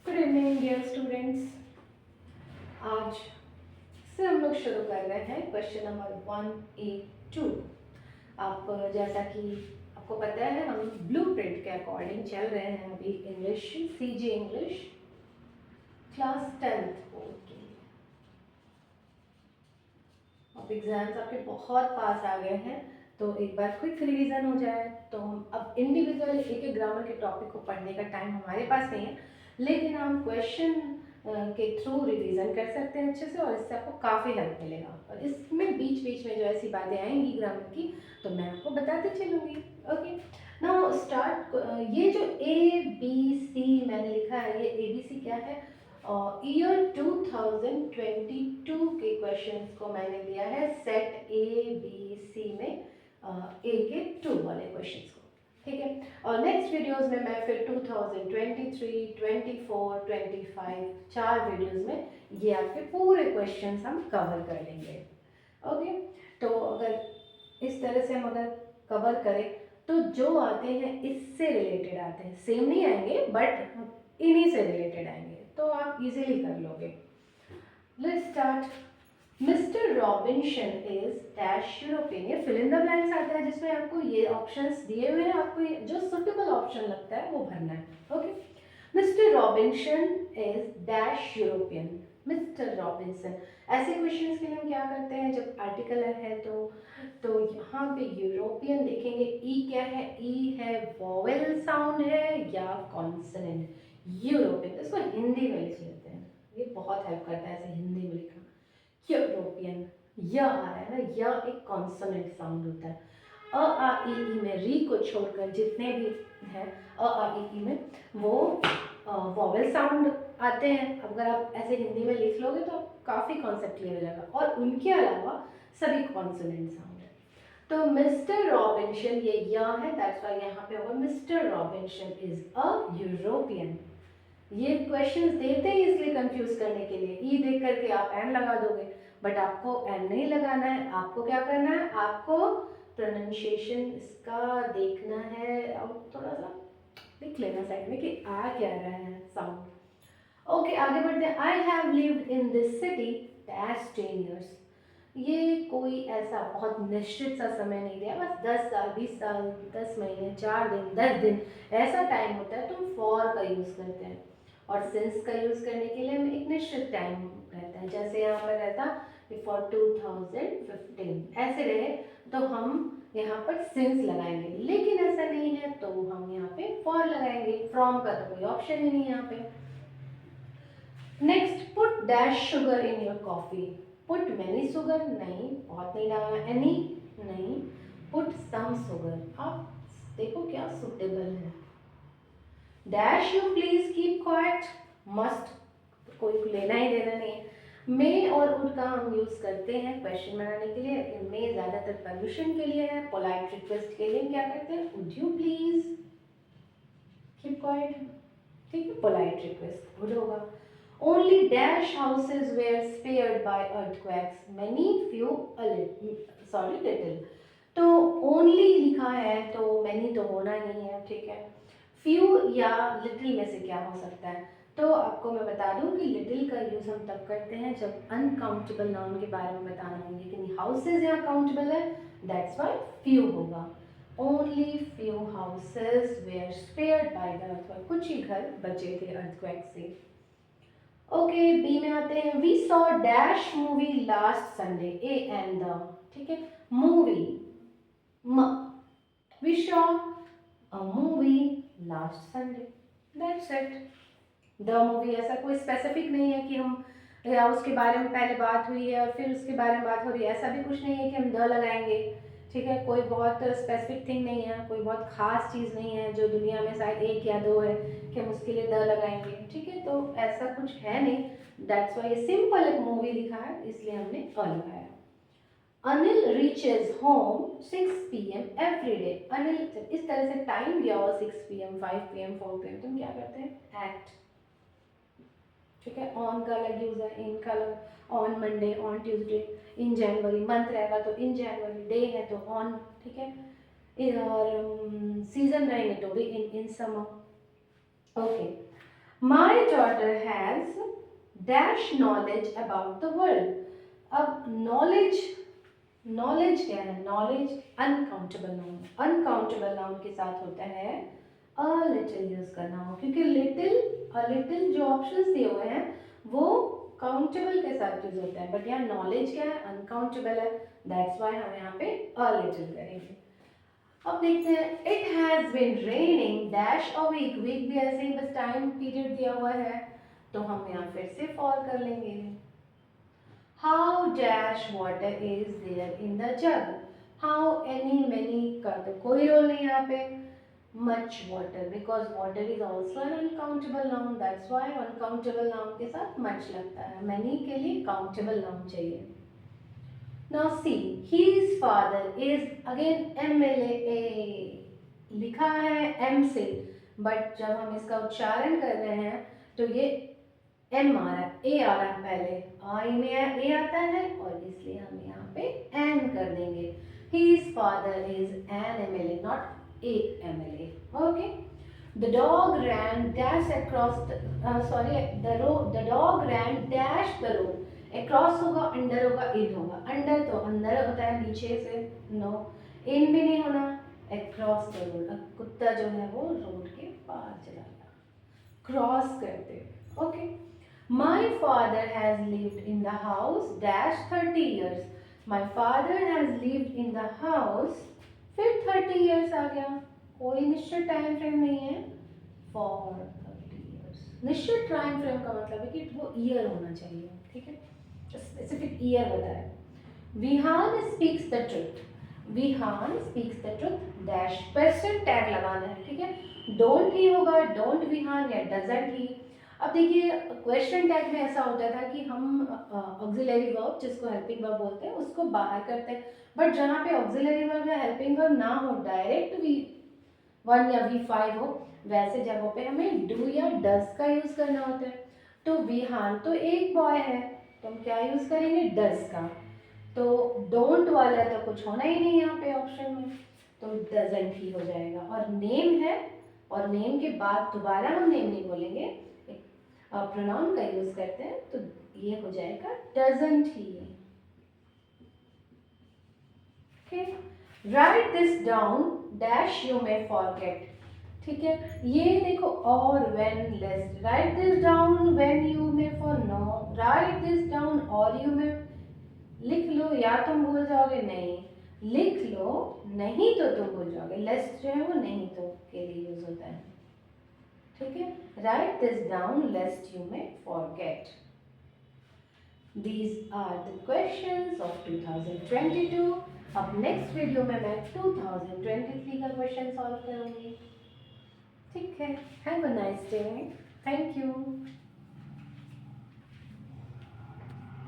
Good evening dear students. आज से हम लोग शुरू कर रहे हैं क्वेश्चन नंबर 182। आप जैसा कि आपको पता है हम ब्लूप्रिंट के अकॉर्डिंग चल रहे हैं अभी English CG English class 10th board के लिए। अब एग्जाम्स आपके बहुत पास आ गए हैं तो एक बार क्विक रिवीजन हो जाए तो हम अब इंडिविजुअल एक एक ग्रामर के टॉपिक को पढ़ने का टाइम हमारे पास नहीं है, लेकिन हम क्वेश्चन के थ्रू रिवीजन कर सकते हैं अच्छे से और इससे आपको काफ़ी हेल्प मिलेगा। और इसमें बीच बीच में जो ऐसी बातें आएंगी ग्रामर की तो मैं आपको बताती चलूँगी। Okay, now start. ये जो ए बी सी मैंने लिखा है, ये ए बी सी क्या है? ईयर 2022 के क्वेश्चंस को मैंने लिया है सेट ए बी सी में, ए के 2 वाले क्वेश्चंस को। ठीक है, और नेक्स्ट वीडियोस में मैं फिर 2023, 24, 25 चार वीडियोस में ये आपके पूरे क्वेश्चंस हम कवर कर लेंगे। ओके, तो अगर इस तरह से हम अगर कवर करें तो जो आते हैं इससे रिलेटेड आते हैं, सेम नहीं आएंगे बट इन्हीं से रिलेटेड आएंगे तो आप इजीली कर लोगे। Let's start. Mister Robinson is dash European. ये फिल इन द ब्लैंक्स आता है जिसमें आपको ये ऑप्शंस दिए हुए हैं, आपको जो सुटेबल ऑप्शन लगता है वो भरना है। Okay, mister Robinson is dash European. Mister Robinson, ऐसे क्वेश्चंस के लिए हम क्या करते हैं जब आर्टिकल है तो यहाँ पे यूरोपियन देखेंगे। ई क्या है? ई है वॉवेल साउंड है या कॉन्सोनेंट? यूरोपियन, इसको हिंदी में लिख लेते हैं, ये बहुत हेल्प करता है ऐसे हिंदी में लिखना। यूरोपियन, य आ रहा है ना, य एक कॉन्सोनेंट साउंड होता है। अ आ ई ई में री को छोड़कर जितने भी हैं अ आ ई ई में वो वॉवेल साउंड आते हैं। अगर आप ऐसे हिंदी में लिख लोगे तो काफ़ी कॉन्सेप्ट क्लियर हो जाएगा, और उनके अलावा सभी कॉन्सोनेंट साउंड है। तो मिस्टर रॉबिन्सन ये य है, दैट्स व्हाई यहाँ पे होगा mister Robinson is a European. ये क्वेश्चंस देते ही इसलिए कंफ्यूज करने के लिए, ई देख करके आप एन लगा दोगे, बट आपको एन नहीं लगाना है। आपको क्या करना है? आपको प्रोनाउंसिएशन इसका देखना है और थोड़ा सा लिख लेना साइड में कि आ क्या रहा है साउंड। ओके, आगे बढ़ते हैं। I have lived in this city dash 10 years। ये कोई ऐसा बहुत निश्चित सा समय नहीं दिया, बस 10 साल, 20 साल, 10 महीने, 4 दिन, 10 दिन ऐसा टाइम होता है। तुम फॉर का यूज़ करते हैं और सिंस का यूज़ करने के लिए हमें एक निश्चित टाइम रहता है। जैसे यहाँ पर रहता बिफोर 2015 ऐसे रहे तो हम यहाँ पर सिंस लगाएंगे, लेकिन ऐसा नहीं है तो हम यहाँ पे फॉर लगाएंगे। फ्रॉम का तो कोई ऑप्शन ही नहीं है यहाँ पे। Next, put dash sugar in your coffee. Put many sugar, नहीं, बहुत नहीं डालना। एनी, नहीं। पुट सम शुगर, आप देखो क्या सुटेबल है। Dash you please keep quite, must कोई लेना ही देना नहीं है। मे और उड का हम यूज करते हैं क्वेश्चन बनाने के लिए। मे ज्यादातर परमिशन के लिए है, पोलाइट रिक्वेस्ट के लिए हम क्या करते हैं? Would you please keep quiet. ठीक है, पोलाइट रिक्वेस्ट वुड होगा। Only dash houses were spared by earthquakes, many, few, sorry, little. तो ओनली लिखा है तो मैनी तो होना नहीं है, ठीक है। फ्यू या लिटिल में से क्या हो सकता है? तो आपको मैं बता दूं कि लिटिल का यूज़ हम तब करते हैं जब अनकाउंटेबल नाउन के बारे में बताना हो, लेकिन हाउसेज यहाँ काउंटेबल है, दैट्स व्हाई फ्यू होगा। Only few houses were spared by the earthquake, कुछ ही घर बचे थे अर्थक्वेक से। ओके, बी में आते हैं। We saw dash movie last Sunday, a and the, ठीक है। मूवी, म, we saw a movie last Sunday, that's it। The movie ऐसा कोई स्पेसिफिक नहीं है कि हम या उसके बारे में पहले बात हुई है और फिर उसके बारे में बात हो रही है, ऐसा भी कुछ नहीं है कि हम द लगाएंगे, ठीक है। कोई बहुत स्पेसिफिक थिंग नहीं है, कोई बहुत खास चीज़ नहीं है जो दुनिया में शायद एक या दो है कि हम उसके लिए द लगाएंगे, ठीक है। तो ऐसा कुछ है नहीं, दैट्स वाई ये सिंपल एक मूवी लिखा है इसलिए हमने अ लगाया। Anil reaches home 6 PM every day. Anil, इस तरह से टाइम दिया हो 6 PM, 5 PM, 4 PM, तुम क्या करते हैं? एट, ठीक है। ऑन का अलग यूज है, इन का अलग। On Monday, on Tuesday, in January, month रहेगा तो इन जनवरी, डे है तो ऑन, ठीक है। और सीजन रहेंगे तो भी in summer. Okay, my daughter has dash knowledge about the world. अब नॉलेज, नॉलेज क्या है? Knowledge uncountable noun, uncountable noun के साथ होता है अ लिटिल यूज करना हो, क्योंकि लिटिल, अ लिटिल जो ऑप्शंस दिए हुए हैं वो काउंटेबल के साथ यूज होता है, बट यहाँ नॉलेज क्या है? अनकाउंटेबल है, दैट्स वाई हम यहाँ पे अ लिटिल करेंगे। अब देखते हैं, it has been raining dash a week, week भी ऐसे ही बस टाइम पीरियड दिया हुआ है, तो हम यहाँ फिर से फॉर कर लेंगे। How dash water is there in the jug, how any many का तो कोई रोल नहीं यहाँ पे, much water because water is also an uncountable noun, that's why uncountable noun के साथ much लगता है, many के लिए countable noun चाहिए। Now see, his father is again MLA, लिखा है M से, बट जब हम इसका उच्चारण कर रहे हैं तो ये M आ रहा है, A आ रहा है पहले, आई में A आता है और इसलिए हम यहाँ पे N कर देंगे। His father is an MLA, not a MLA. Okay. The dog ran dash across the the road. The dog ran dash the road. Across होगा, under होगा, in होगा। Under तो अंदर होता है नीचे से, no. In भी नहीं होना, across the road। अब कुत्ता जो है वो रोड के पार चला गया, क्रॉस करते। Okay. My father has lived in the house dash 30 years. My father has lived in the house, फिर 30 years आ गया, कोई निश्चित टाइम फ्रेम नहीं है, फॉर 30 years। निश्चित टाइम फ्रेम का मतलब है कि वो ईयर होना चाहिए, ठीक है, स्पेसिफिक ईयर बताए। Vihan speaks the truth, Vihan speaks the truth dash question tag लगाना है, ठीक है, डोंट ही होगा, डोंट विहान या डजंट ही। अब देखिए क्वेश्चन टैग में ऐसा होता था कि हम ऑक्सिलरी वर्ब जिसको हेल्पिंग वर्ब बोलते हैं उसको बाहर करते हैं, बट जहाँ पे ऑक्सिलरी वर्ब या हेल्पिंग वर्ब ना हो, डायरेक्ट V1 या V5 हो, वैसे जगहों पे हमें डू या डज का यूज करना होता है। तो विहान तो एक बॉय है, तो हम क्या यूज करेंगे? डज का। तो डोंट वाला तो कुछ होना ही नहीं यहाँ पे ऑप्शन में, तो डजंट ही हो जाएगा। और नेम है, और नेम के बाद दोबारा हम नेम नहीं बोलेंगे, प्रोनाउन का यूज करते हैं, तो ये हो जाएगा doesn't he. Okay, write this down dash you may forget, ठीक है, ये देखो, और unless, write this down when you may for no, write this down और यू मे, लिख लो या तुम भूल जाओगे, नहीं लिख लो नहीं तो तुम भूल जाओगे, लेस्ट जो है वो नहीं तो के लिए यूज होता है, ठीक है, right this down लेस्ट you may forget. These are the questions of 2022. अब नेक्स्ट वीडियो में मैं 2023 का क्वेश्चन सॉल्व करूंगी, ठीक है। Have a nice day, thank you.